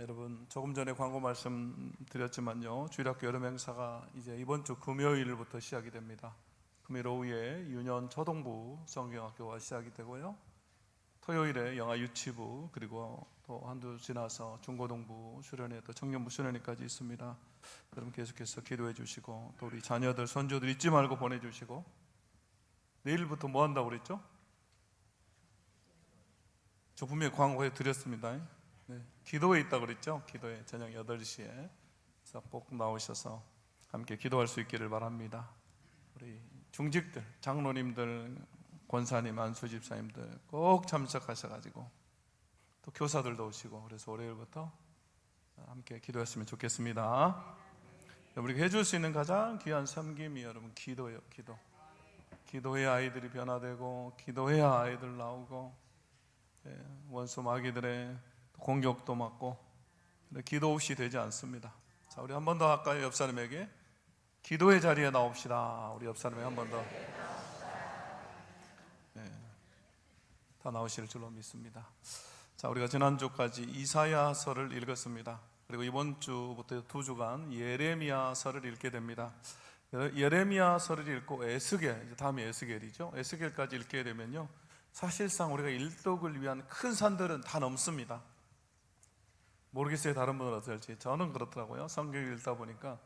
여러분 조금 전에 광고 말씀드렸지만요, 주일학교 여름 행사가 이제 이번 주 금요일부터 시작이 됩니다. 금요일 오후에 유년 초등부 성경학교가 시작이 되고요, 토요일에 영아 유치부, 그리고 또 한두 지나서 중고등부 수련회, 또 청년부 수련회까지 있습니다. 여러분 계속해서 기도해 주시고, 또 우리 자녀들 손주들 잊지 말고 보내주시고. 내일부터 뭐 한다고 그랬죠? 저 분명히 광고해 드렸습니다. 네, 기도회 있다고 그랬죠? 기도회 저녁 8시에. 그래서 꼭 나오셔서 함께 기도할 수 있기를 바랍니다. 우리 중직들, 장로님들, 권사님, 안수집사님들 꼭 참석하셔가지고, 또 교사들도 오시고, 그래서 월요일부터 함께 기도했으면 좋겠습니다. 우리가 해줄 수 있는 가장 귀한 섬김이 여러분 기도예요. 기도해야 아이들이 변화되고, 기도해야 아이들 나오고, 원수 마귀들의 공격도 맞고, 기도 없이 되지 않습니다. 자, 우리 한 번 더 할까요? 옆 사람에게 기도의 자리에 나옵시다. 우리 옆 사람에게 한 번 더. 다 나오실 줄로 믿습니다. 자, 우리가 지난주까지 이사야서를 읽었습니다. 그리고 이번 주부터 2주간 예레미야서를 읽게 됩니다. 예레미야서를 읽고 에스겔, 이제 다음이 에스겔이죠. 에스겔까지 읽게 되면요, 사실상 우리가 일독을 위한 큰 산들은 다 넘습니다. 모르겠어요, 다른 분은 어떨지. 저는 그렇더라고요. 성경을 읽다 보니까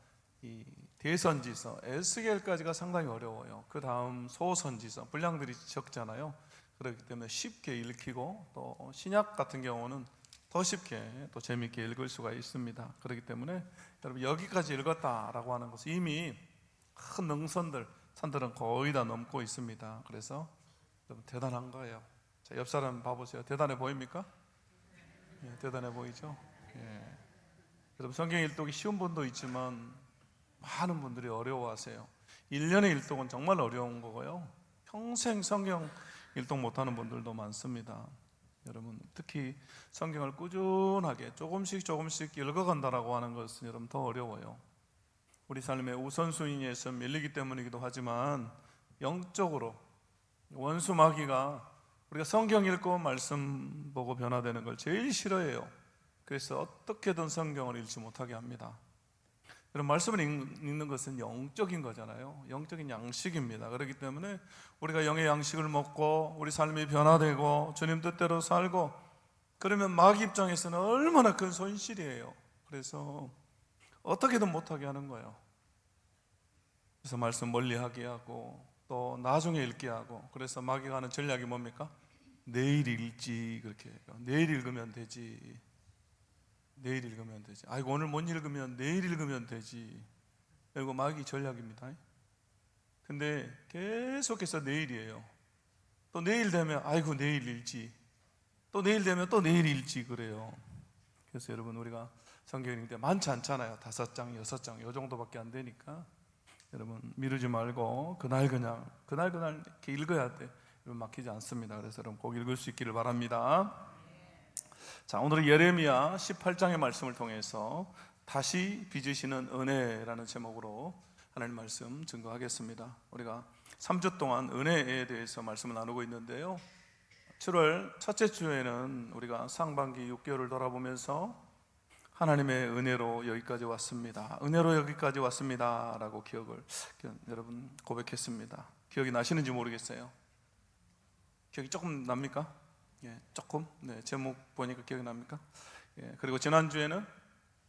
이 대선지서 에스겔까지가 상당히 어려워요. 그 다음 소선지서, 분량들이 적잖아요. 그렇기 때문에 쉽게 읽히고, 또 신약 같은 경우는 더 쉽게 또 재미있게 읽을 수가 있습니다. 그렇기 때문에 여러분 여기까지 읽었다라고 하는 것은 이미 큰 능선들, 산들은 거의 다 넘고 있습니다. 그래서 여러분 대단한 거예요. 자, 옆 사람 봐보세요. 대단해 보입니까? 대단해 보이죠? 여러분 성경 일독이 쉬운 분도 있지만 많은 분들이 어려워하세요. 1년의 일독은 정말 어려운 거고요, 평생 성경 일독 못하는 분들도 많습니다. 여러분 특히 성경을 꾸준하게 조금씩 읽어간다라고 하는 것은 여러분 더 어려워요. 우리 삶의 우선순위에서 밀리기 때문이기도 하지만, 영적으로 원수 마귀가 우리가 성경 읽고 말씀 보고 변화되는 걸 제일 싫어해요. 그래서 어떻게든 성경을 읽지 못하게 합니다. 여러분 말씀을 읽는 것은 영적인 거잖아요. 영적인 양식입니다. 그렇기 때문에 우리가 영의 양식을 먹고 우리 삶이 변화되고 주님 뜻대로 살고, 그러면 마귀 입장에서는 얼마나 큰 손실이에요. 그래서 어떻게든 못하게 하는 거예요. 그래서 말씀 멀리하게 하고, 또 나중에 읽게 하고. 그래서 마귀가 하는 전략이 뭡니까? 내일 읽지, 그렇게 해요. 내일 읽으면 되지. 내일 읽으면 되지. 아이고 오늘 못 읽으면 내일 읽으면 되지. 이거 마귀 전략입니다. 근데 계속해서 내일이에요. 또 내일 되면 아이고 내일 읽지, 또 내일 되면 또 내일 읽지, 그래요. 그래서 여러분 우리가 성경 읽는데 많지 않잖아요. 5장, 6장 요 정도밖에 안 되니까 여러분 미루지 말고 그날 이렇게 읽어야 돼. 여러분 막히지 않습니다. 그래서 여러분 꼭 읽을 수 있기를 바랍니다. 자, 오늘은 예레미야 18장의 말씀을 통해서 다시 빚으시는 은혜라는 제목으로 하나님 말씀 증거하겠습니다. 우리가 3주 동안 은혜에 대해서 말씀을 나누고 있는데요, 7월 첫째 주에는 우리가 상반기 6개월을 돌아보면서 하나님의 은혜로 여기까지 왔습니다, 은혜로 여기까지 왔습니다 라고 여러분 고백했습니다. 기억이 나시는지 모르겠어요. 기억이 조금 납니까? 조금? 제목 보니까 기억이 납니까? 그리고 지난주에는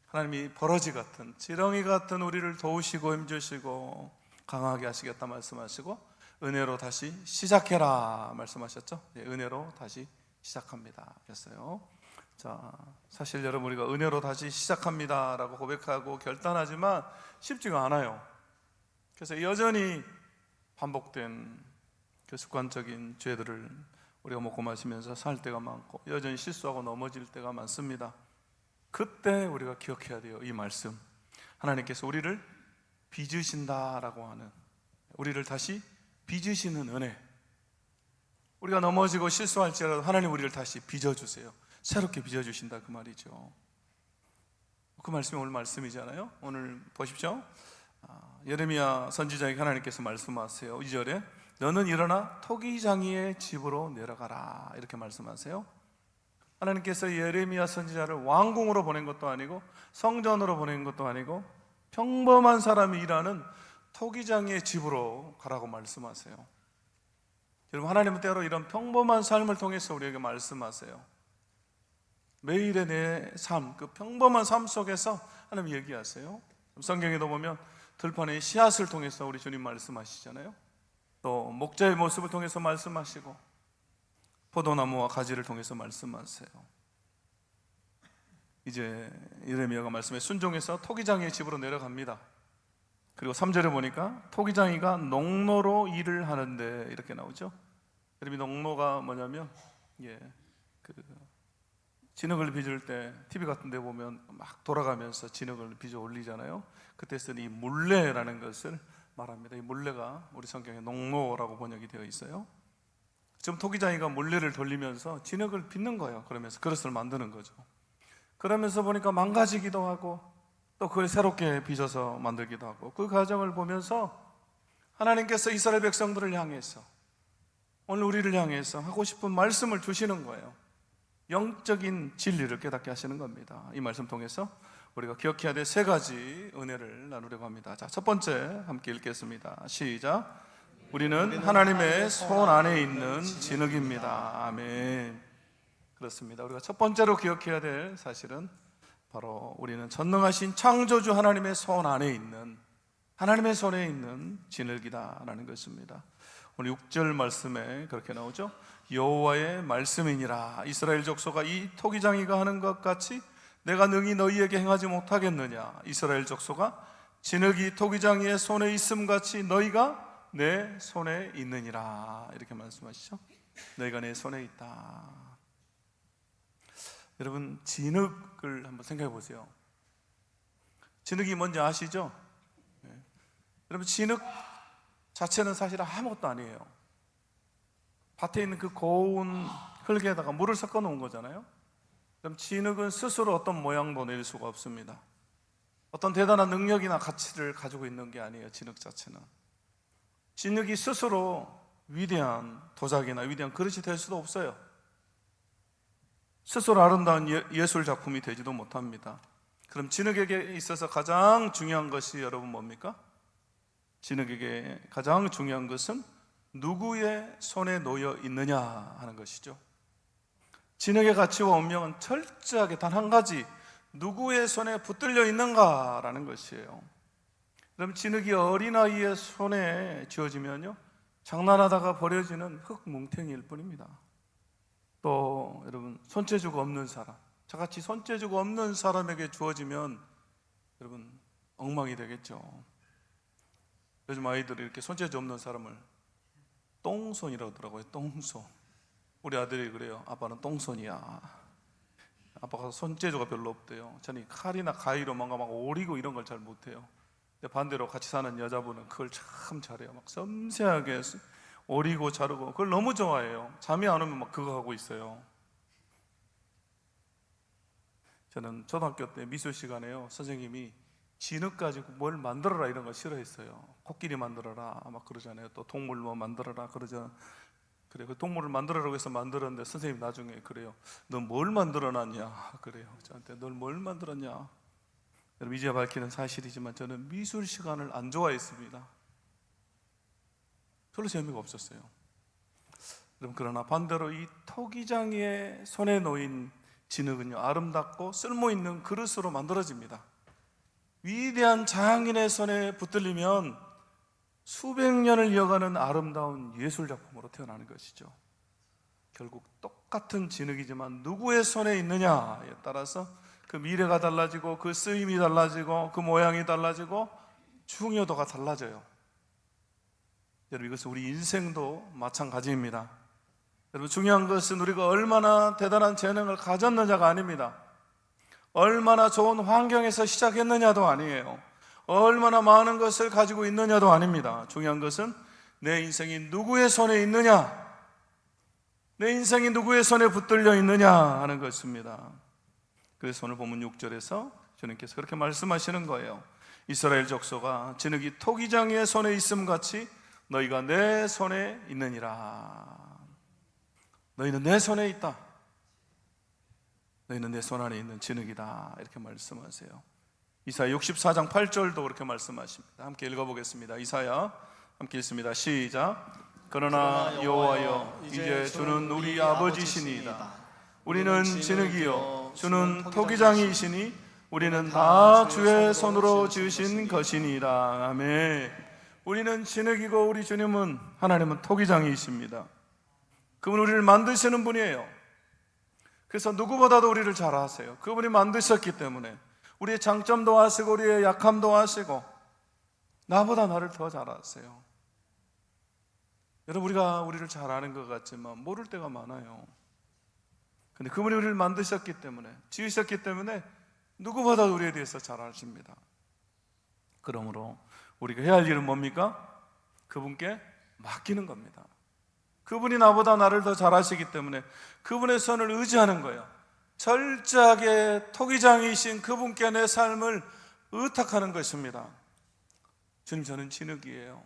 하나님이 버러지 같은, 지렁이 같은 우리를 도우시고 힘주시고 강하게 하시겠다 말씀하시고, 은혜로 다시 시작해라 말씀하셨죠? 은혜로 다시 시작합니다 했어요. 자, 사실 여러분 우리가 은혜로 다시 시작합니다 라고 고백하고 결단하지만 쉽지가 않아요. 그래서 여전히 반복된 그 습관적인 죄들을 우리가 먹고 마시면서 살 때가 많고, 여전히 실수하고 넘어질 때가 많습니다. 그때 우리가 기억해야 돼요. 이 말씀, 하나님께서 우리를 빚으신다라고 하는, 우리를 다시 빚으시는 은혜. 우리가 넘어지고 실수할지라도 하나님 우리를 다시 빚어주세요. 새롭게 빚어주신다, 그 말이죠. 그 말씀이 오늘 말씀이잖아요. 오늘 보십시오. 예레미야 선지자에게 하나님께서 말씀하세요. 2절에 너는 일어나 토기장이의 집으로 내려가라, 이렇게 말씀하세요. 하나님께서 예레미야 선지자를 왕궁으로 보낸 것도 아니고 성전으로 보낸 것도 아니고 평범한 사람이 일하는 토기장의 집으로 가라고 말씀하세요. 여러분, 하나님은 때로 이런 평범한 삶을 통해서 우리에게 말씀하세요. 매일의 내 삶, 그 평범한 삶 속에서 하나님 얘기하세요. 성경에도 보면 들판의 씨앗을 통해서 우리 주님 말씀하시잖아요. 또 목자의 모습을 통해서 말씀하시고 포도나무와 가지를 통해서 말씀하세요. 이제 예레미야가 말씀에 순종해서 토기장의 집으로 내려갑니다. 그리고 3절에 보니까 토기장이가 농노로 일을 하는데 이렇게 나오죠. 여러분, 농노가 뭐냐면 진흙을 빚을 때 TV 같은 데 보면 막 돌아가면서 진흙을 빚어 올리잖아요. 그때 쓰는 이 물레라는 것을 말합니다. 이 물레가 우리 성경에 농노라고 번역이 되어 있어요. 지금 토기장이가 물레를 돌리면서 진흙을 빚는 거예요. 그러면서 그릇을 만드는 거죠. 그러면서 보니까 망가지기도 하고 또 그걸 새롭게 빚어서 만들기도 하고, 그 과정을 보면서 하나님께서 이스라엘 백성들을 향해서, 오늘 우리를 향해서 하고 싶은 말씀을 주시는 거예요. 영적인 진리를 깨닫게 하시는 겁니다. 이 말씀 통해서 우리가 기억해야 될 세 가지 은혜를 나누려고 합니다. 자, 첫 번째 함께 읽겠습니다. 시작. 우리는 하나님의 손 안에 있는 진흙입니다. 아멘. 그렇습니다. 우리가 첫 번째로 기억해야 될 사실은 바로 우리는 전능하신 창조주 하나님의 손 안에 있는, 하나님의 손에 있는 진흙이다라는 것입니다. 오늘 6절 말씀에 그렇게 나오죠. 여호와의 말씀이니라. 이스라엘 족속아, 이 토기장이가 하는 것 같이 내가 능히 너희에게 행하지 못하겠느냐. 이스라엘 족속아, 진흙이 토기장이의 손에 있음 같이 너희가 내 손에 있느니라. 이렇게 말씀하시죠. 너희가 내 손에 있다. 여러분, 진흙을 한번 생각해 보세요. 진흙이 뭔지 아시죠? 네. 여러분, 진흙 자체는 사실 아무것도 아니에요. 밭에 있는 그 고운 흙에다가 물을 섞어 놓은 거잖아요. 그럼 진흙은 스스로 어떤 모양도 낼 수가 없습니다. 어떤 대단한 능력이나 가치를 가지고 있는 게 아니에요. 진흙 자체는. 진흙이 스스로 위대한 도자기나 위대한 그릇이 될 수도 없어요. 스스로 아름다운 예술 작품이 되지도 못합니다. 그럼 진흙에게 있어서 가장 중요한 것이 여러분 뭡니까? 진흙에게 가장 중요한 것은 누구의 손에 놓여 있느냐 하는 것이죠. 진흙의 가치와 운명은 철저하게 단 한 가지, 누구의 손에 붙들려 있는가라는 것이에요. 그럼 진흙이 어린아이의 손에 쥐어지면요, 장난하다가 버려지는 흙 뭉탱이일 뿐입니다. 또 여러분, 손재주가 없는 사람, 저같이 손재주가 없는 사람에게 주어지면 여러분 엉망이 되겠죠. 요즘 아이들이 이렇게 손재주 없는 사람을 똥손이라고 하더라고요. 똥손. 우리 아들이 그래요. 아빠는 똥손이야. 아빠가 손재주가 별로 없대요. 저는 칼이나 가위로 뭔가 막 오리고 이런 걸 잘 못해요. 근데 반대로 같이 사는 여자분은 그걸 참 잘해요. 막 섬세하게 오리고 자르고 그걸 너무 좋아해요. 잠이 안 오면 막 그거 하고 있어요. 저는 초등학교 때 미술 시간에요, 선생님이 진흙 가지고 뭘 만들어라 이런 거 싫어했어요. 코끼리 만들어라 막 그러잖아요. 또 동물 뭐 만들어라 그러잖아요. 그래, 그 동물을 만들어라고 해서 만들었는데 선생님 나중에 그래요. 너 뭘 만들어놨냐 그래요. 저한테 널 뭘 만들었냐. 여러분, 이제 밝히는 사실이지만 저는 미술 시간을 안 좋아했습니다. 별로 재미가 없었어요. 여러분, 그러나 반대로 이 토기장이의 손에 놓인 진흙은요, 아름답고 쓸모있는 그릇으로 만들어집니다. 위대한 장인의 손에 붙들리면 수백 년을 이어가는 아름다운 예술작품으로 태어나는 것이죠. 결국 똑같은 진흙이지만 누구의 손에 있느냐에 따라서 그 미래가 달라지고 그 쓰임이 달라지고 그 모양이 달라지고 중요도가 달라져요. 여러분, 이것은 우리 인생도 마찬가지입니다. 여러분, 중요한 것은 우리가 얼마나 대단한 재능을 가졌느냐가 아닙니다. 얼마나 좋은 환경에서 시작했느냐도 아니에요. 얼마나 많은 것을 가지고 있느냐도 아닙니다. 중요한 것은 내 인생이 누구의 손에 있느냐, 내 인생이 누구의 손에 붙들려 있느냐 하는 것입니다. 그래서 오늘 본문 6절에서 주님께서 그렇게 말씀하시는 거예요. 이스라엘 족속아, 진흙이 토기장이의 손에 있음 같이 너희가 내 손에 있느니라. 너희는 내 손에 있다. 너희는 내 손 안에 있는 진흙이다 이렇게 말씀하세요. 이사야 64장 8절도 그렇게 말씀하십니다. 함께 읽어보겠습니다. 이사야 함께 읽습니다. 시작. 그러나 여호와여 이제 주는 우리 아버지시니이다. 우리는 진흙이요 주는 토기장이시니 우리는 다 주의 손으로 지으신 것이니이다. 아멘. 우리는 진흙이고 우리 주님은 하나님은 토기장이십니다. 그분 우리를 만드시는 분이에요. 그래서 누구보다도 우리를 잘 아세요. 그분이 만드셨기 때문에 우리의 장점도 아시고 우리의 약함도 아시고 나보다 나를 더 잘 아세요. 여러분, 우리가 우리를 잘 아는 것 같지만 모를 때가 많아요. 근데 그분이 우리를 만드셨기 때문에, 지으셨기 때문에 누구보다도 우리에 대해서 잘 아십니다. 그러므로 우리가 해야 할 일은 뭡니까? 그분께 맡기는 겁니다. 그분이 나보다 나를 더 잘 아시기 때문에 그분의 손을 의지하는 거예요. 철저하게 토기장이신 그분께 내 삶을 의탁하는 것입니다. 주님, 저는 진흙이에요.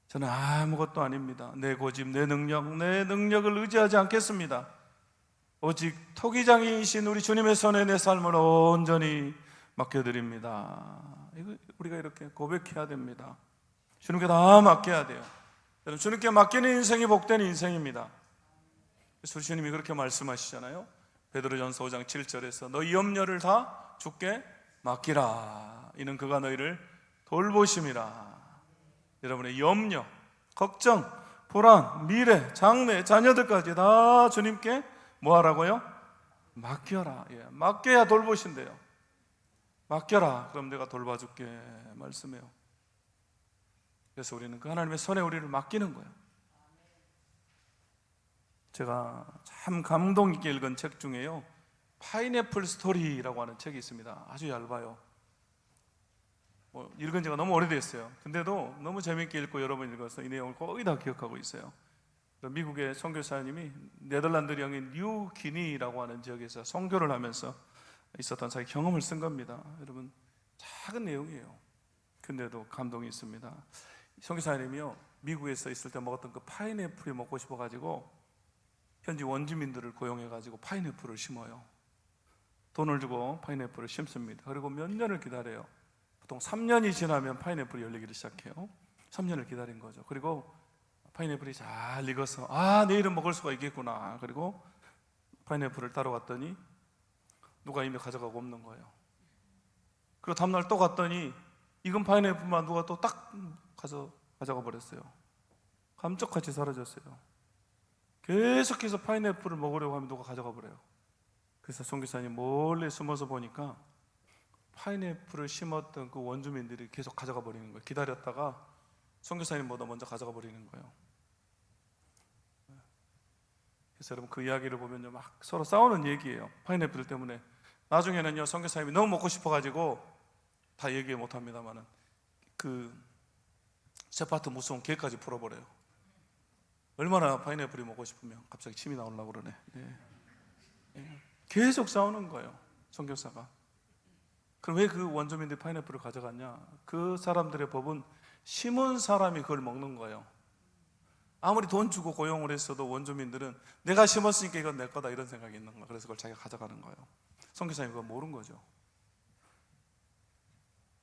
저는 아무것도 아닙니다. 내 고집, 내 능력을 의지하지 않겠습니다. 오직 토기장이신 우리 주님의 손에 내 삶을 온전히 맡겨드립니다. 이거 우리가 이렇게 고백해야 됩니다. 주님께 다 맡겨야 돼요. 여러분, 주님께 맡기는 인생이 복된 인생입니다. 그래서 주님이 그렇게 말씀하시잖아요. 베드로전서 5장 7절에서 너희 염려를 다 주께 맡기라. 이는 그가 너희를 돌보심이라. 여러분의 염려, 걱정, 불안, 미래, 장래, 자녀들까지 다 주님께 뭐 하라고요? 맡겨라. 예, 맡겨야 돌보신대요. 맡겨라. 그럼 내가 돌봐줄게 말씀해요. 그래서 우리는 그 하나님의 손에 우리를 맡기는 거예요. 제가 참 감동 있게 읽은 책 중에요, 파인애플 스토리라고 하는 책이 있습니다. 아주 얇아요. 읽은 지가 너무 오래됐어요. 근데도 너무 재밌게 읽고 여러 번 읽어서 이 내용을 거의 다 기억하고 있어요. 미국의 선교사님이 네덜란드 영인 뉴기니라고 하는 지역에서 선교를 하면서 있었던 자기 경험을 쓴 겁니다. 여러분, 작은 내용이에요. 근데도 감동이 있습니다. 선교사님이요, 미국에서 있을 때 먹었던 그 파인애플이 먹고 싶어가지고 현지 원주민들을 고용해가지고 파인애플을 심어요. 돈을 주고 파인애플을 심습니다. 그리고 몇 년을 기다려요. 보통 3년이 지나면 파인애플이 열리기 시작해요. 3년을 기다린 거죠. 그리고 파인애플이 잘 익어서 내일은 먹을 수가 있겠구나. 그리고 파인애플을 따러 갔더니 누가 이미 가져가고 없는 거예요. 그리고 다음날 또 갔더니 익은 파인애플만 누가 또 딱 가져가 버렸어요. 감쪽같이 사라졌어요. 계속해서 파인애플을 먹으려고 하면 누가 가져가 버려요. 그래서 선교사님 몰래 숨어서 보니까 파인애플을 심었던 그 원주민들이 계속 가져가 버리는 거예요. 기다렸다가 선교사님보다 먼저 가져가 버리는 거예요. 그래서 여러분, 그 이야기를 보면요, 막 서로 싸우는 얘기예요. 파인애플 때문에. 나중에는요, 선교사님이 너무 먹고 싶어가지고 다 얘기 못합니다만은 그 세파트 무서운 개까지 풀어버려요. 얼마나 파인애플이 먹고 싶으면 갑자기 침이 나오려고 그러네. 계속 싸우는 거예요, 선교사가. 그럼 왜 그 원주민들이 파인애플을 가져갔냐? 그 사람들의 법은 심은 사람이 그걸 먹는 거예요. 아무리 돈 주고 고용을 했어도 원주민들은 내가 심었으니까 이건 내 거다 이런 생각이 있는 거예요. 그래서 그걸 자기가 가져가는 거예요. 선교사님이 그걸 모르는 거죠.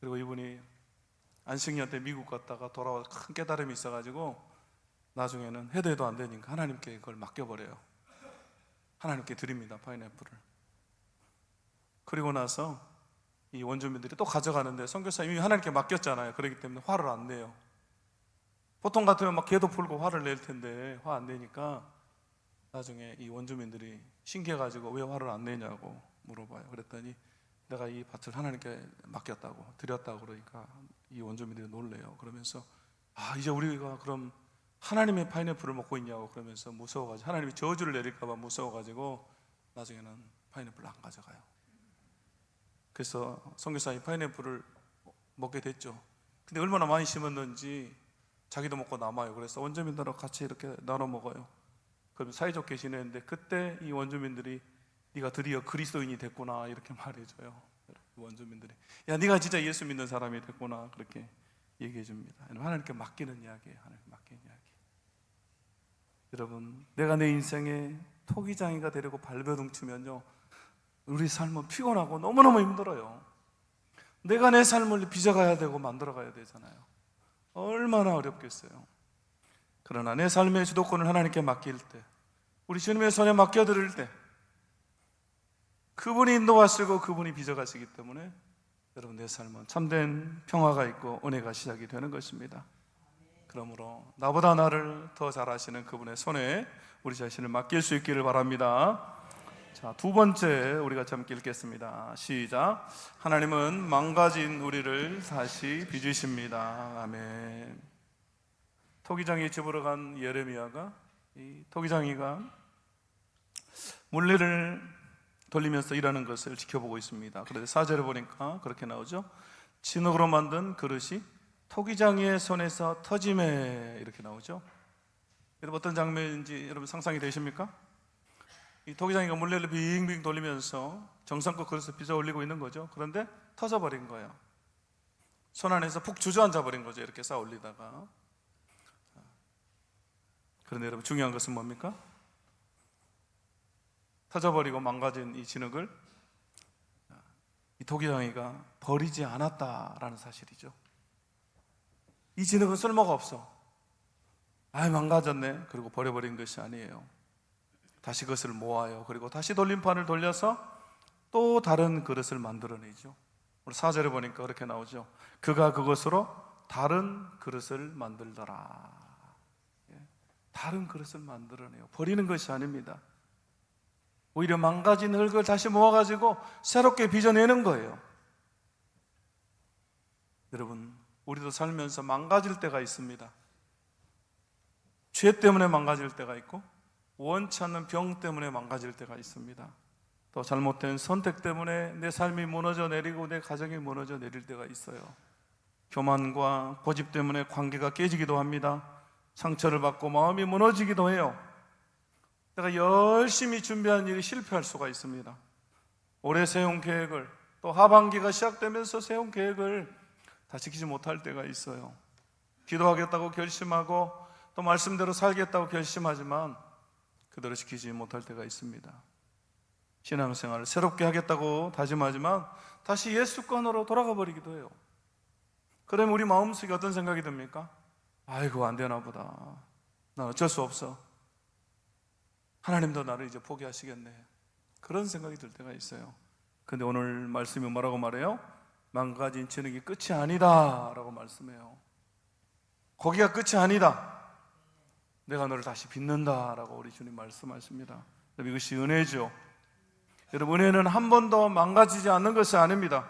그리고 이분이 안식년 때 미국 갔다가 돌아와서 큰 깨달음이 있어가지고 나중에는 해도 안 되니까 하나님께 그걸 맡겨버려요. 하나님께 드립니다, 파인애플을. 그리고 나서 이 원주민들이 또 가져가는데 선교사님이 하나님께 맡겼잖아요. 그렇기 때문에 화를 안 내요. 보통 같으면 막 개도 풀고 화를 낼 텐데 화 안 내니까 나중에 이 원주민들이 신기해가지고 왜 화를 안 내냐고 물어봐요. 그랬더니 내가 이 밭을 하나님께 맡겼다고, 드렸다고 그러니까 이 원주민들이 놀래요. 그러면서 이제 우리가 그럼 하나님의 파인애플을 먹고 있냐고 그러면서 무서워가지고, 하나님이 저주를 내릴까봐 무서워가지고 나중에는 파인애플을 안 가져가요. 그래서 선교사님이 파인애플을 먹게 됐죠. 근데 얼마나 많이 심었는지 자기도 먹고 남아요. 그래서 원주민들하고 같이 이렇게 나눠 먹어요. 그럼 사이좋게 지내는데 그때 이 원주민들이 네가 드디어 그리스도인이 됐구나 이렇게 말해줘요. 원주민들이 네가 진짜 예수 믿는 사람이 됐구나 그렇게 얘기해 줍니다. 하나님께 맡기는 이야기예요. 하나님께 맡기는 이야기. 여러분, 내가 내 인생에 토기장이가 되려고 발버둥 치면요, 우리 삶은 피곤하고 너무너무 힘들어요. 내가 내 삶을 빚어가야 되고 만들어가야 되잖아요. 얼마나 어렵겠어요. 그러나 내 삶의 주도권을 하나님께 맡길 때, 우리 주님의 손에 맡겨드릴 때, 그분이 인도하시고 그분이 빚어가시기 때문에 여러분, 내 삶은 참된 평화가 있고 은혜가 시작이 되는 것입니다. 그러므로 나보다 나를 더 잘 아시는 그분의 손에 우리 자신을 맡길 수 있기를 바랍니다. 자, 두 번째 우리가 함께 읽겠습니다. 시작. 하나님은 망가진 우리를 다시 빚으십니다. 아멘. 토기장이 집으로 간 예레미야가, 이 토기장이가 물레를 돌리면서 일하는 것을 지켜보고 있습니다. 그래서 4절에 보니까 그렇게 나오죠. 진흙으로 만든 그릇이 토기장이의 손에서 터짐에, 이렇게 나오죠. 여러분, 어떤 장면인지 여러분 상상이 되십니까? 이 토기장이가 물레를 빙빙 돌리면서 정성껏 그릇을 빚어 올리고 있는 거죠. 그런데 터져버린 거예요. 손 안에서 푹 주저앉아 버린 거죠. 이렇게 쌓아 올리다가. 그런데 여러분, 중요한 것은 뭡니까? 터져버리고 망가진 이 진흙을 이 토기장이가 버리지 않았다라는 사실이죠. 이 진흙은 쓸모가 없어, 망가졌네, 그리고 버려버린 것이 아니에요. 다시 그것을 모아요. 그리고 다시 돌림판을 돌려서 또 다른 그릇을 만들어내죠. 우리 4절에 보니까 그렇게 나오죠. 그가 그것으로 다른 그릇을 만들더라. 다른 그릇을 만들어내요. 버리는 것이 아닙니다. 오히려 망가진 흙을 다시 모아가지고 새롭게 빚어내는 거예요. 여러분, 우리도 살면서 망가질 때가 있습니다. 죄 때문에 망가질 때가 있고, 원치 않는 병 때문에 망가질 때가 있습니다. 또 잘못된 선택 때문에 내 삶이 무너져 내리고 내 가정이 무너져 내릴 때가 있어요. 교만과 고집 때문에 관계가 깨지기도 합니다. 상처를 받고 마음이 무너지기도 해요. 내가 열심히 준비한 일이 실패할 수가 있습니다. 올해 세운 계획을, 또 하반기가 시작되면서 세운 계획을 다 지키지 못할 때가 있어요. 기도하겠다고 결심하고 또 말씀대로 살겠다고 결심하지만 그대로 지키지 못할 때가 있습니다. 신앙생활을 새롭게 하겠다고 다짐하지만 다시 옛 습관으로 돌아가 버리기도 해요. 그러면 우리 마음속에 어떤 생각이 듭니까? 아이고, 안 되나 보다. 난 어쩔 수 없어. 하나님도 나를 이제 포기하시겠네. 그런 생각이 들 때가 있어요. 근데 오늘 말씀이 뭐라고 말해요? 망가진 진흙이 끝이 아니다 라고 말씀해요. 거기가 끝이 아니다. 내가 너를 다시 빚는다 라고 우리 주님 말씀하십니다. 이것이 은혜죠. 여러분, 은혜는 한 번도 망가지지 않는 것이 아닙니다.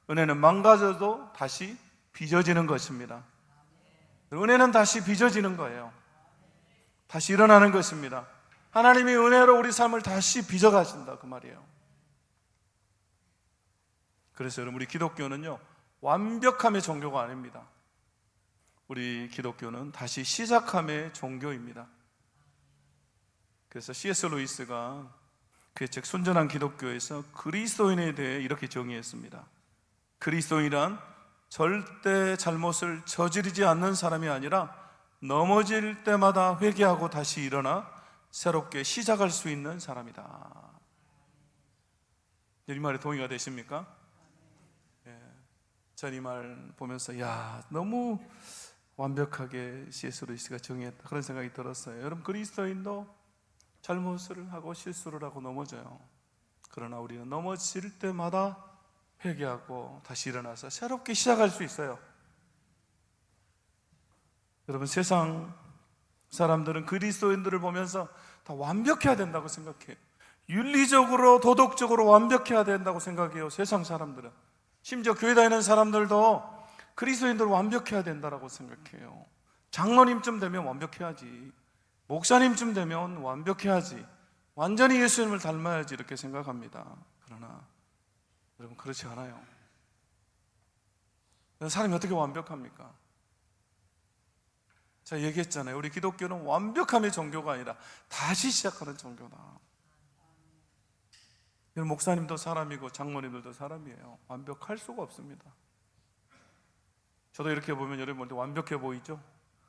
은혜는 망가져도 다시 빚어지는 것입니다. 은혜는 다시 빚어지는 거예요. 다시 일어나는 것입니다. 하나님이 은혜로 우리 삶을 다시 빚어가신다, 그 말이에요. 그래서 여러분, 우리 기독교는요, 완벽함의 종교가 아닙니다. 우리 기독교는 다시 시작함의 종교입니다. 그래서 C.S. 루이스가 그의 책 순전한 기독교에서 그리스도인에 대해 이렇게 정의했습니다. 그리스도인이란 절대 잘못을 저지르지 않는 사람이 아니라 넘어질 때마다 회개하고 다시 일어나 새롭게 시작할 수 있는 사람이다. 이 말에 동의가 되십니까? 전 이 말 보면서 너무 완벽하게 C.S. 루이스가 정의했다, 그런 생각이 들었어요. 여러분, 그리스도인도 잘못을 하고 실수를 하고 넘어져요. 그러나 우리는 넘어질 때마다 회개하고 다시 일어나서 새롭게 시작할 수 있어요. 여러분, 세상 사람들은 그리스도인들을 보면서 다 완벽해야 된다고 생각해요. 윤리적으로, 도덕적으로 완벽해야 된다고 생각해요. 세상 사람들은. 심지어 교회 다니는 사람들도 그리스도인들 완벽해야 된다고 생각해요. 장로님쯤 되면 완벽해야지, 목사님쯤 되면 완벽해야지, 완전히 예수님을 닮아야지, 이렇게 생각합니다. 그러나 여러분, 그렇지 않아요. 사람이 어떻게 완벽합니까? 제가 얘기했잖아요. 우리 기독교는 완벽함의 종교가 아니라 다시 시작하는 종교다. 목사님도 사람이고 장로님들도 사람이에요. 완벽할 수가 없습니다. 저도 이렇게 보면 여러분한테 완벽해 보이죠?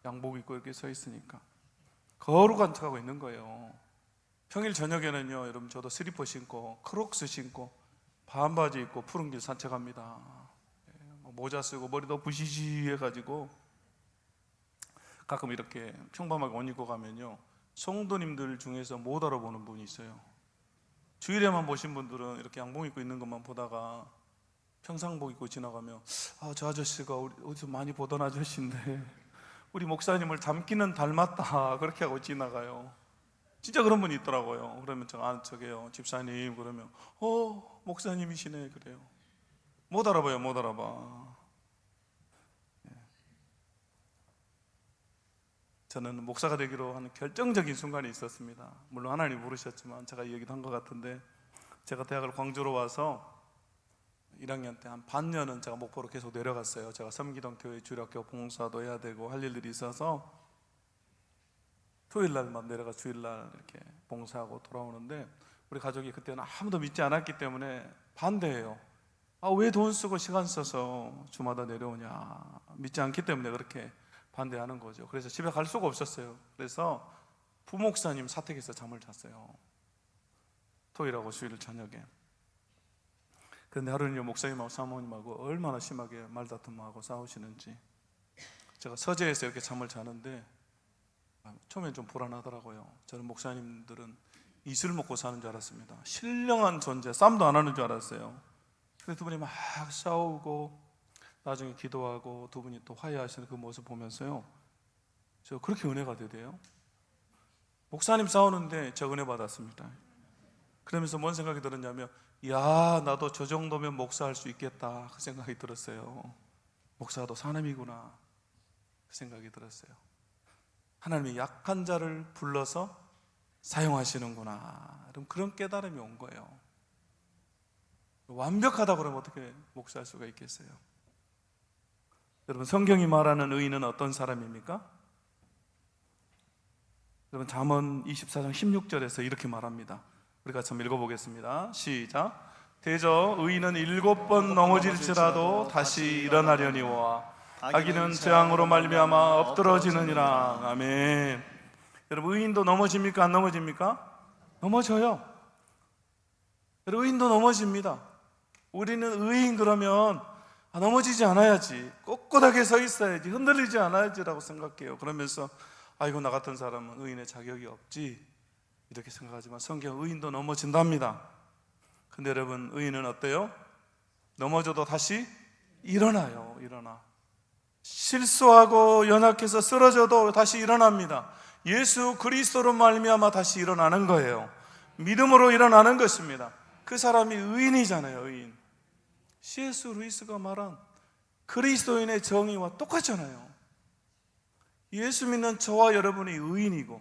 양복 입고 이렇게 서 있으니까 거룩한 척하고 있는 거예요. 평일 저녁에는요, 여러분 저도 슬리퍼 신고 크록스 신고 반바지 입고 푸른 길 산책합니다. 모자 쓰고 머리도 부시시해가지고 가끔 이렇게 평범하게 옷 입고 가면요, 성도님들 중에서 못 알아보는 분이 있어요. 주일에만 보신 분들은 이렇게 양복 입고 있는 것만 보다가 평상복 입고 지나가면 저 아저씨가 우리 어디서 많이 보던 아저씨인데 우리 목사님을 닮기는 닮았다 그렇게 하고 지나가요. 진짜 그런 분이 있더라고요. 그러면 저게요 집사님 그러면 목사님이시네 그래요. 못 알아봐요. 못 알아봐. 저는 목사가 되기로 하는 결정적인 순간이 있었습니다. 물론 하나님 부르셨지만 제가 이 얘기도 한 것 같은데, 제가 대학을 광주로 와서 1학년 때 한 반년은 제가 목포로 계속 내려갔어요. 제가 섬기던 교회 주일학교 봉사도 해야 되고 할 일들이 있어서 토요일 날만 내려가 주일날 이렇게 봉사하고 돌아오는데, 우리 가족이 그때는 아무도 믿지 않았기 때문에 반대해요. 왜 돈 쓰고 시간 써서 주마다 내려오냐, 믿지 않기 때문에 그렇게 반대하는 거죠. 그래서 집에 갈 수가 없었어요. 그래서 부목사님 사택에서 잠을 잤어요. 토요일하고 주일 저녁에. 그런데 하루는 목사님하고 사모님하고 얼마나 심하게 말다툼하고 싸우시는지, 제가 서재에서 이렇게 잠을 자는데 처음엔 좀 불안하더라고요. 저는 목사님들은 이슬 먹고 사는 줄 알았습니다. 신령한 존재, 싸움도 안 하는 줄 알았어요. 그래서 두 분이 막 싸우고 나중에 기도하고 두 분이 또 화해하시는 그 모습 보면서요, 저 그렇게 은혜가 되대요. 목사님 싸우는데 저 은혜 받았습니다. 그러면서 뭔 생각이 들었냐면, 나도 저 정도면 목사할 수 있겠다 그 생각이 들었어요. 목사도 사람이구나 그 생각이 들었어요. 하나님이 약한 자를 불러서 사용하시는구나, 그런 깨달음이 온 거예요. 완벽하다 그러면 어떻게 목사할 수가 있겠어요? 여러분, 성경이 말하는 의인은 어떤 사람입니까? 여러분, 잠언 24장 16절에서 이렇게 말합니다. 우리가 좀 읽어보겠습니다. 시작. 대저 의인은 7번 넘어질지라도 다시 일어나려니와 악인은 재앙으로 말미암아 엎드러지느니라. 아멘. 여러분, 의인도 넘어집니까? 안 넘어집니까? 넘어져요. 여러분, 의인도 넘어집니다. 우리는 의인 그러면 넘어지지 않아야지, 꼿꼿하게 서 있어야지, 흔들리지 않아야지라고 생각해요. 그러면서 이거 나 같은 사람은 의인의 자격이 없지 이렇게 생각하지만, 성경 의인도 넘어진답니다. 근데 여러분, 의인은 어때요? 넘어져도 다시 일어나요. 일어나. 실수하고 연약해서 쓰러져도 다시 일어납니다. 예수 그리스도로 말미암아 다시 일어나는 거예요. 믿음으로 일어나는 것입니다. 그 사람이 의인이잖아요. 의인. C.S. 루이스가 말한 그리스도인의 정의와 똑같잖아요. 예수 믿는 저와 여러분이 의인이고,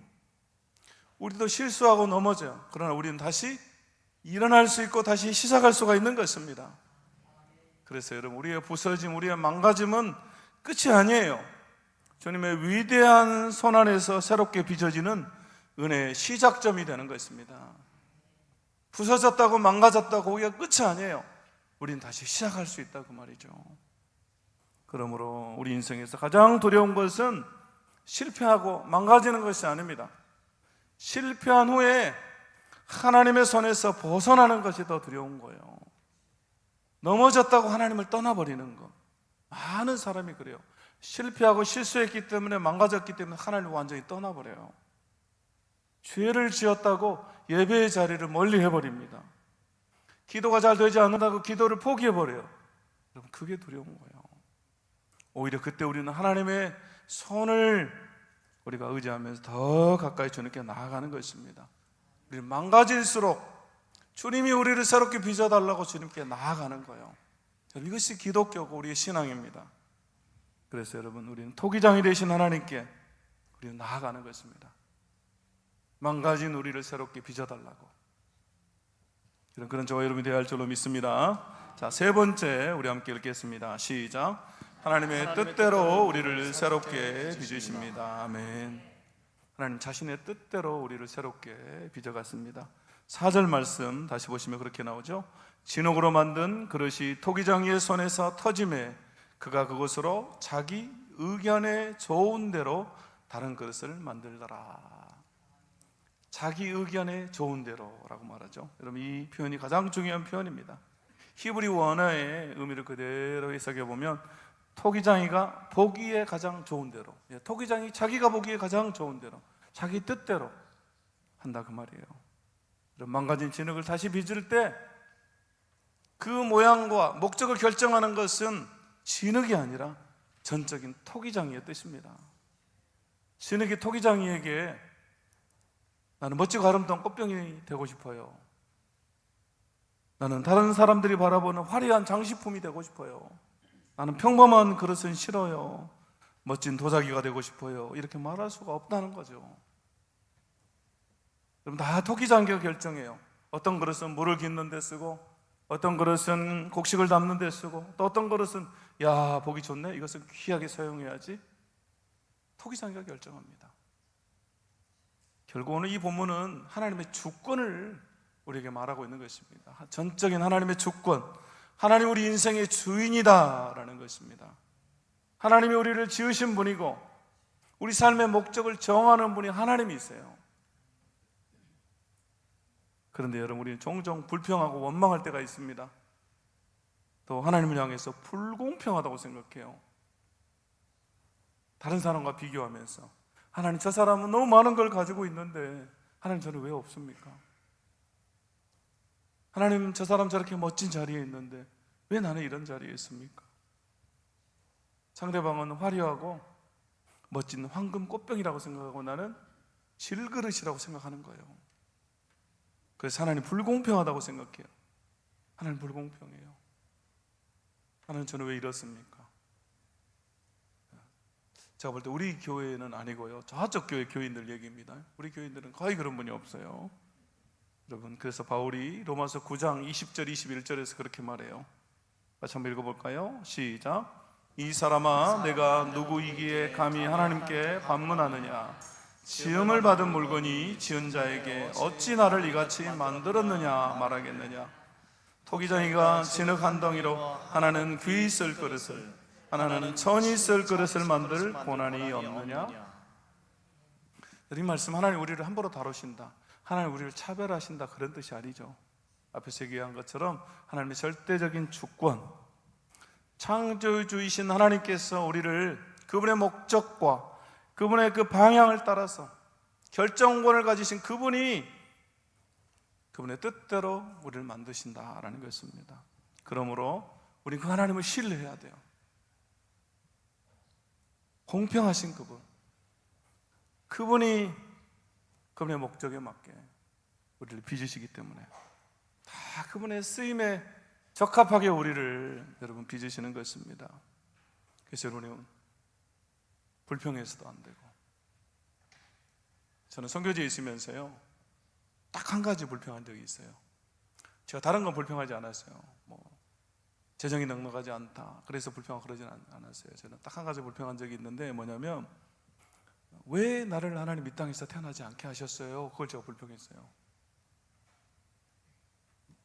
우리도 실수하고 넘어져요. 그러나 우리는 다시 일어날 수 있고 다시 시작할 수가 있는 것입니다. 그래서 여러분, 우리의 부서짐, 우리의 망가짐은 끝이 아니에요. 주님의 위대한 손 안에서 새롭게 빚어지는 은혜의 시작점이 되는 것입니다. 부서졌다고 망가졌다고 거기가 끝이 아니에요. 우리는 다시 시작할 수 있다고 말이죠. 그러므로 우리 인생에서 가장 두려운 것은 실패하고 망가지는 것이 아닙니다. 실패한 후에 하나님의 손에서 벗어나는 것이 더 두려운 거예요. 넘어졌다고 하나님을 떠나버리는 것. 많은 사람이 그래요. 실패하고 실수했기 때문에, 망가졌기 때문에 하나님을 완전히 떠나버려요. 죄를 지었다고 예배의 자리를 멀리 해버립니다. 기도가 잘 되지 않는다고 기도를 포기해버려요. 여러분, 그게 두려운 거예요. 오히려 그때 우리는 하나님의 손을 우리가 의지하면서 더 가까이 주님께 나아가는 것입니다. 우리는 망가질수록 주님이 우리를 새롭게 빚어달라고 주님께 나아가는 거예요. 이것이 기독교고 우리의 신앙입니다. 그래서 여러분, 우리는 토기장이 되신 하나님께 우리는 나아가는 것입니다. 망가진 우리를 새롭게 빚어달라고. 그런 저와 여러분이 되어야 할 줄로 믿습니다. 자, 세 번째 우리 함께 읽겠습니다. 시작. 하나님의 뜻대로 우리를 새롭게 빚으십니다. 아멘. 하나님 자신의 뜻대로 우리를 새롭게 빚어갔습니다. 4절 말씀 다시 보시면 그렇게 나오죠. 진흙으로 만든 그릇이 토기장이의 손에서 터짐에 그가 그것으로 자기 의견에 좋은 대로 다른 그릇을 만들더라. 자기 의견에 좋은 대로라고 말하죠. 여러분, 이 표현이 가장 중요한 표현입니다. 히브리 원어의 의미를 그대로 해석해 보면 토기장이가 보기에 가장 좋은 대로, 토기장이 자기가 보기에 가장 좋은 대로, 자기 뜻대로 한다 그 말이에요. 이런 망가진 진흙을 다시 빚을 때 그 모양과 목적을 결정하는 것은 진흙이 아니라 전적인 토기장이의 뜻입니다. 진흙이 토기장이에게 나는 멋지고 아름다운 꽃병이 되고 싶어요. 나는 다른 사람들이 바라보는 화려한 장식품이 되고 싶어요. 나는 평범한 그릇은 싫어요. 멋진 도자기가 되고 싶어요. 이렇게 말할 수가 없다는 거죠. 여러분, 다 토기장이가 결정해요. 어떤 그릇은 물을 깃는 데 쓰고, 어떤 그릇은 곡식을 담는 데 쓰고, 또 어떤 그릇은 야 보기 좋네, 이것은 귀하게 사용해야지. 토기장이가 결정합니다. 결국은 이 본문은 하나님의 주권을 우리에게 말하고 있는 것입니다. 전적인 하나님의 주권, 하나님 우리 인생의 주인이다라는 것입니다. 하나님이 우리를 지으신 분이고 우리 삶의 목적을 정하는 분이 하나님이세요. 그런데 여러분, 우리는 종종 불평하고 원망할 때가 있습니다. 또 하나님을 향해서 불공평하다고 생각해요. 다른 사람과 비교하면서 하나님, 저 사람은 너무 많은 걸 가지고 있는데 하나님, 저는 왜 없습니까? 하나님, 저 사람 저렇게 멋진 자리에 있는데 왜 나는 이런 자리에 있습니까? 상대방은 화려하고 멋진 황금 꽃병이라고 생각하고 나는 질그릇이라고 생각하는 거예요. 그래서 하나님 불공평하다고 생각해요. 하나님 불공평해요. 하나님, 저는 왜 이렇습니까? 제가 볼 때 우리 교회는 아니고요, 저쪽 교회 교인들 얘기입니다. 우리 교인들은 거의 그런 분이 없어요. 여러분, 그래서 바울이 로마서 9장 20절 21절에서 그렇게 말해요. 같이 한번 읽어볼까요? 시작. 이 사람아, 내가 누구이기에 감히 하나님께 반문하느냐? 지음을 받은 물건이 지은 자에게 어찌 나를 이같이 만들었느냐 말하겠느냐? 토기장이가 진흙 한 덩이로 하나는 귀 있을 그릇을, 하나는 천이 있을 그릇을 만들 고난이 없느냐? 이 말씀, 하나님 우리를 함부로 다루신다, 하나님 우리를 차별하신다, 그런 뜻이 아니죠. 앞에서 얘기한 것처럼 하나님의 절대적인 주권, 창조주이신 하나님께서 우리를 그분의 목적과 그분의 그 방향을 따라서 결정권을 가지신 그분이 그분의 뜻대로 우리를 만드신다라는 것입니다. 그러므로 우리는 그 하나님을 신뢰해야 돼요. 공평하신 그분이 그분의 목적에 맞게 우리를 빚으시기 때문에 다 그분의 쓰임에 적합하게 우리를 여러분 빚으시는 것입니다. 그래서 여러분은 불평해서도 안 되고, 저는 선교지에 있으면서요 딱 한 가지 불평한 적이 있어요. 제가 다른 건 불평하지 않았어요. 재정이 넉넉하지 않다 그래서 불평하고 그러진 않았어요. 저는 딱 한 가지 불평한 적이 있는데, 뭐냐면 왜 나를 하나님 이 땅에서 태어나지 않게 하셨어요? 그걸 제가 불평했어요.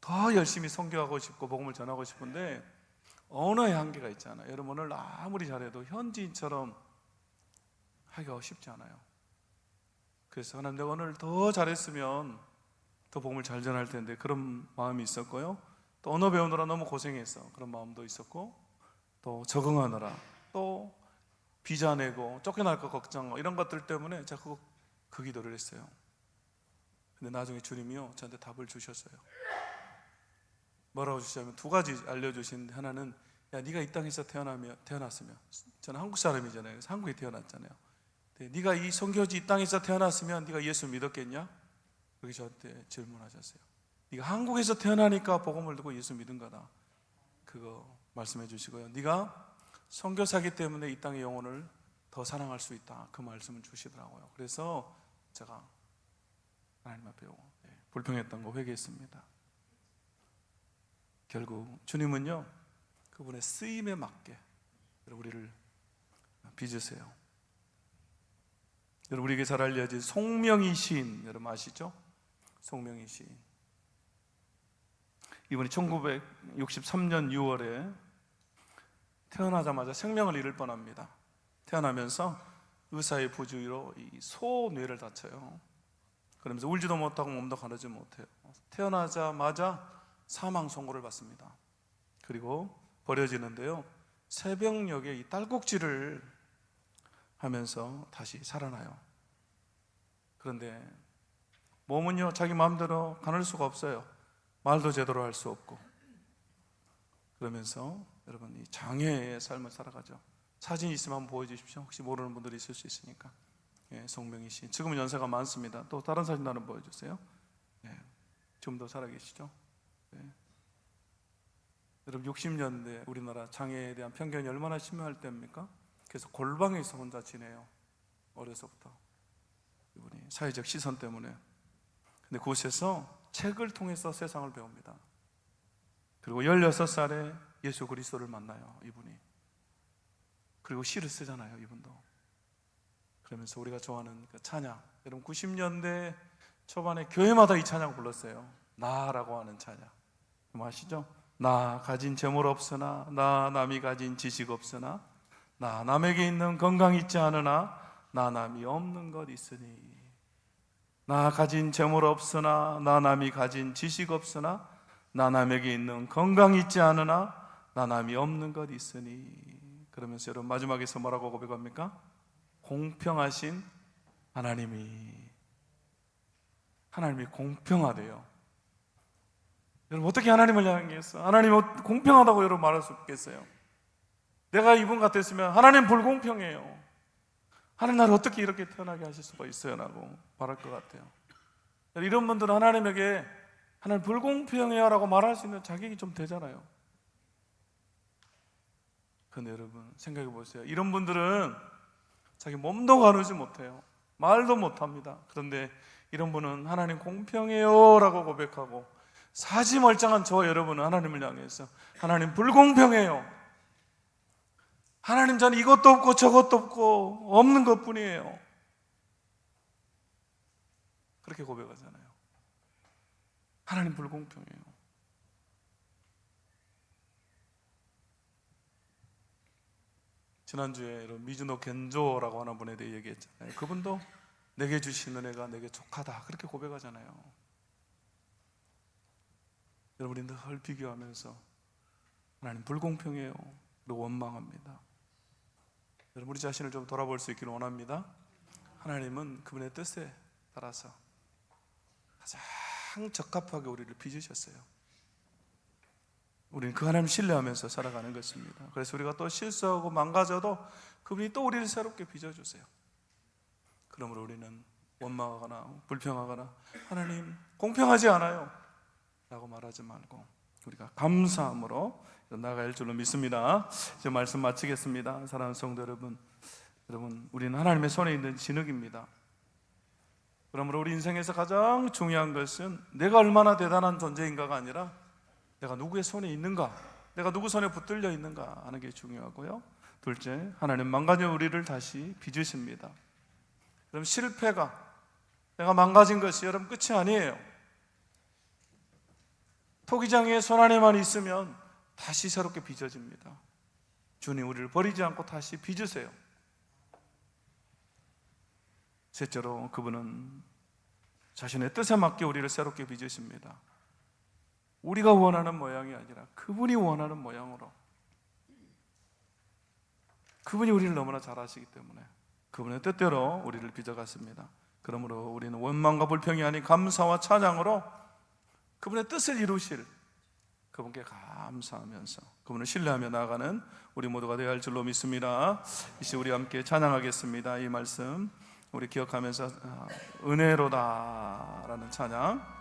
더 열심히 선교하고 싶고 복음을 전하고 싶은데 언어의 한계가 있잖아요. 여러분, 오늘 아무리 잘해도 현지인처럼 하기가 쉽지 않아요. 그래서 하나님, 내가 오늘 더 잘했으면 더 복음을 잘 전할 텐데, 그런 마음이 있었고요. 또 언어 배우느라 너무 고생했어, 그런 마음도 있었고, 또 적응하느라, 또 비자 내고 쫓겨날 거 걱정, 이런 것들 때문에 제가 그 기도를 했어요. 근데 나중에 주님이요 저한테 답을 주셨어요. 뭐라고 주시냐면 두 가지 알려주시는데, 하나는 야, 네가 이 땅에서 태어났으면, 저는 한국 사람이잖아요. 그래서 한국에 태어났잖아요. 네가 이 선교지 이 땅에서 태어났으면 네가 예수 믿었겠냐? 그렇게 저한테 질문하셨어요. 네가 한국에서 태어나니까 복음을 듣고 예수 믿은 거다, 그거 말씀해 주시고요. 네가 선교사기 때문에 이 땅의 영혼을 더 사랑할 수 있다, 그 말씀을 주시더라고요. 그래서 제가 하나님 앞에 불평했던 거 회개했습니다. 결국 주님은요 그분의 쓰임에 맞게 우리를 빚으세요. 여러분, 우리에게 잘 알려진 송명희 시인 여러분 아시죠? 송명희 시인, 이분이 1963년 6월에 태어나자마자 생명을 잃을 뻔합니다. 태어나면서 의사의 부주의로 이 소뇌를 다쳐요. 그러면서 울지도 못하고 몸도 가누지 못해요. 태어나자마자 사망 선고를 받습니다. 그리고 버려지는데요, 새벽녘에 이 딸꾹질을 하면서 다시 살아나요. 그런데 몸은요, 자기 마음대로 가눌 수가 없어요. 말도 제대로 할 수 없고. 그러면서 여러분, 이 장애의 삶을 살아가죠. 사진 있으면 한번 보여주십시오. 혹시 모르는 분들이 있을 수 있으니까. 예, 송명희 씨, 지금은 연세가 많습니다. 또 다른 사진 하나 보여주세요. 예, 지금도 살아계시죠? 예. 여러분, 60년대 우리나라 장애에 대한 편견이 얼마나 심할 때입니까? 그래서 골방에서 혼자 지내요. 어려서부터. 이분이 사회적 시선 때문에. 근데 그곳에서 책을 통해서 세상을 배웁니다. 그리고 16살에 예수 그리스도를 만나요, 이분이. 그리고 시를 쓰잖아요, 이분도. 그러면서 우리가 좋아하는 그 찬양, 여러분 90년대 초반에 교회마다 이 찬양 불렀어요. 나라고 하는 찬양. 뭐 아시죠? 나 가진 재물 없으나, 나 남이 가진 지식 없으나, 나 남에게 있는 건강 있지 않으나, 나 남이 없는 것 있으니. 나 가진 재물 없으나, 나 남이 가진 지식 없으나, 나 남에게 있는 건강 있지 않으나, 나 남이 없는 것 있으니. 그러면서 여러분 마지막에서 뭐라고 고백합니까? 공평하신 하나님이 공평하대요. 여러분 어떻게 하나님을 향해서 하나님 공평하다고 여러분 말할 수 있겠어요? 내가 이분 같았으면 하나님 불공평해요, 하나님 나를 어떻게 이렇게 태어나게 하실 수가 있어요? 라고 말할 것 같아요. 이런 분들은 하나님에게 하나님 불공평해요 라고 말할 수 있는 자격이 좀 되잖아요. 그런데 여러분 생각해 보세요. 이런 분들은 자기 몸도 가누지 못해요. 말도 못합니다. 그런데 이런 분은 하나님 공평해요 라고 고백하고, 사지멀쩡한 저와 여러분은 하나님을 향해서 하나님 불공평해요, 하나님 저는 이것도 없고 저것도 없고 없는 것뿐이에요, 그렇게 고백하잖아요. 하나님 불공평해요. 지난주에 미즈노 겐조라고 하는 분에 대해 얘기했잖아요. 그분도 내게 주신 은혜가 내게 족하다 그렇게 고백하잖아요. 여러분이 늘 비교하면서 하나님 불공평해요 그리고 원망합니다. 여러분 우리 자신을 좀 돌아볼 수 있기를 원합니다. 하나님은 그분의 뜻에 따라서 가장 적합하게 우리를 빚으셨어요. 우리는 그 하나님을 신뢰하면서 살아가는 것입니다. 그래서 우리가 또 실수하고 망가져도 그분이 또 우리를 새롭게 빚어주세요. 그러므로 우리는 원망하거나 불평하거나 하나님 공평하지 않아요 라고 말하지 말고 우리가 감사함으로 나아갈 줄로 믿습니다. 이제 말씀 마치겠습니다. 사랑하는 성도 여러분, 우리는 하나님의 손에 있는 진흙입니다. 그러므로 우리 인생에서 가장 중요한 것은 내가 얼마나 대단한 존재인가가 아니라 내가 누구의 손에 있는가, 내가 누구 손에 붙들려 있는가 하는 게 중요하고요. 둘째, 하나님 망가진 우리를 다시 빚으십니다. 그럼 실패가, 내가 망가진 것이 여러분 끝이 아니에요. 토기장에 손 안에만 있으면 다시 새롭게 빚어집니다. 주님 우리를 버리지 않고 다시 빚으세요. 셋째로 그분은 자신의 뜻에 맞게 우리를 새롭게 빚으십니다. 우리가 원하는 모양이 아니라 그분이 원하는 모양으로. 그분이 우리를 너무나 잘 아시기 때문에 그분의 뜻대로 우리를 빚어갔습니다. 그러므로 우리는 원망과 불평이 아닌 감사와 찬양으로 그분의 뜻을 이루실 그분께 감사하면서 그분을 신뢰하며 나아가는 우리 모두가 되어야 할 줄로 믿습니다. 이제 우리 함께 찬양하겠습니다. 이 말씀 우리 기억하면서 은혜로다라는 찬양